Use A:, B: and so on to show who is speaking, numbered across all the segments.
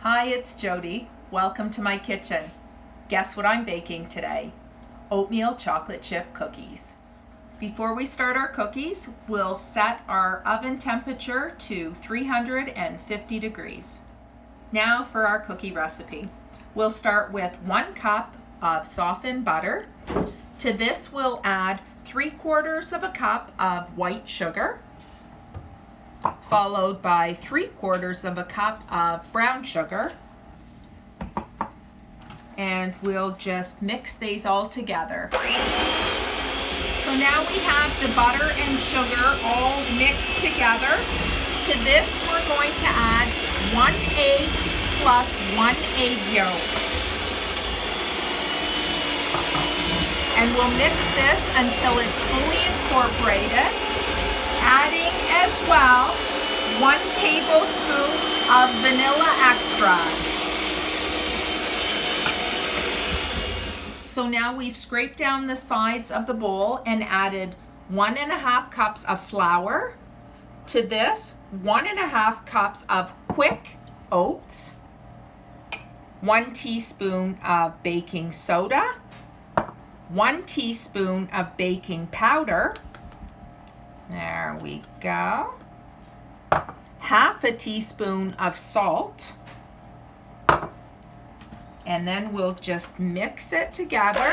A: Hi, it's Jodi. Welcome to my kitchen. Guess what I'm baking today? Oatmeal chocolate chip cookies. Before we start our cookies, we'll set our oven temperature to 350 degrees. Now for our cookie recipe. We'll start with 1 cup of softened butter. To this we'll add 3/4 of a cup of white sugar, followed by 3/4 of a cup of brown sugar. And we'll just mix these all together. So now we have the butter and sugar all mixed together. To this we're going to add 1 egg plus 1 egg yolk. And we'll mix this until it's fully incorporated, adding as well 1 tablespoon of vanilla extract. So now we've scraped down the sides of the bowl and added 1.5 cups of flour. To this, 1.5 cups of quick oats, 1 teaspoon of baking soda, 1 teaspoon of baking powder. There we go. 1/2 teaspoon of salt. And then we'll just mix it together.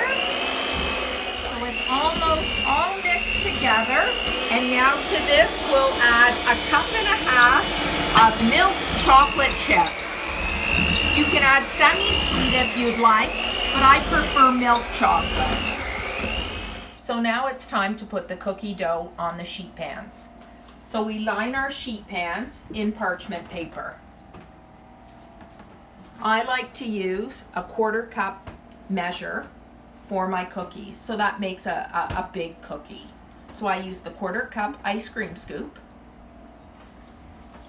A: So it's almost all mixed together. And now to this we'll add 1.5 cups of milk chocolate chips. You can add semi-sweet if you'd like, but I prefer milk chocolate. So now it's time to put the cookie dough on the sheet pans. So we line our sheet pans in parchment paper. I like to use a 1/4 cup measure for my cookies, so that makes a big cookie. So I use the 1/4 cup ice cream scoop.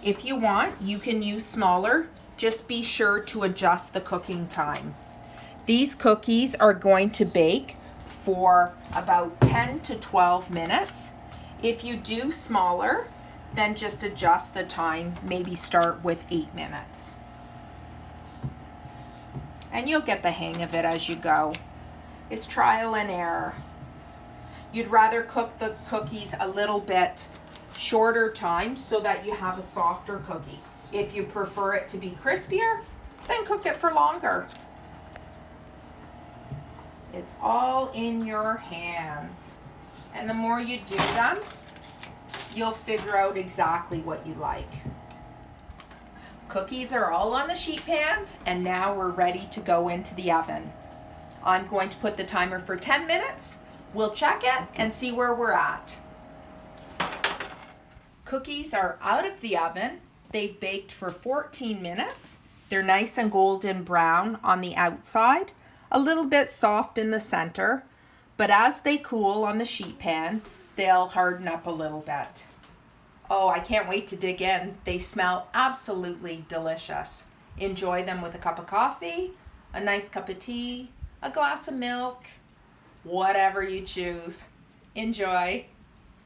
A: If you want, you can use smaller. Just be sure to adjust the cooking time. These cookies are going to bake for about 10 to 12 minutes. If you do smaller, then just adjust the time, maybe start with 8 minutes. And you'll get the hang of it as you go. It's trial and error. You'd rather cook the cookies a little bit shorter time so that you have a softer cookie. If you prefer it to be crispier, then cook it for longer. It's all in your hands. And the more you do them, you'll figure out exactly what you like. Cookies are all on the sheet pans, and now we're ready to go into the oven. I'm going to put the timer for 10 minutes. We'll check it and see where we're at. Cookies are out of the oven. They've baked for 14 minutes. They're nice and golden brown on the outside, a little bit soft in the center, but as they cool on the sheet pan, they'll harden up a little bit. Oh, I can't wait to dig in. They smell absolutely delicious. Enjoy them with a cup of coffee, a nice cup of tea, a glass of milk, whatever you choose. Enjoy.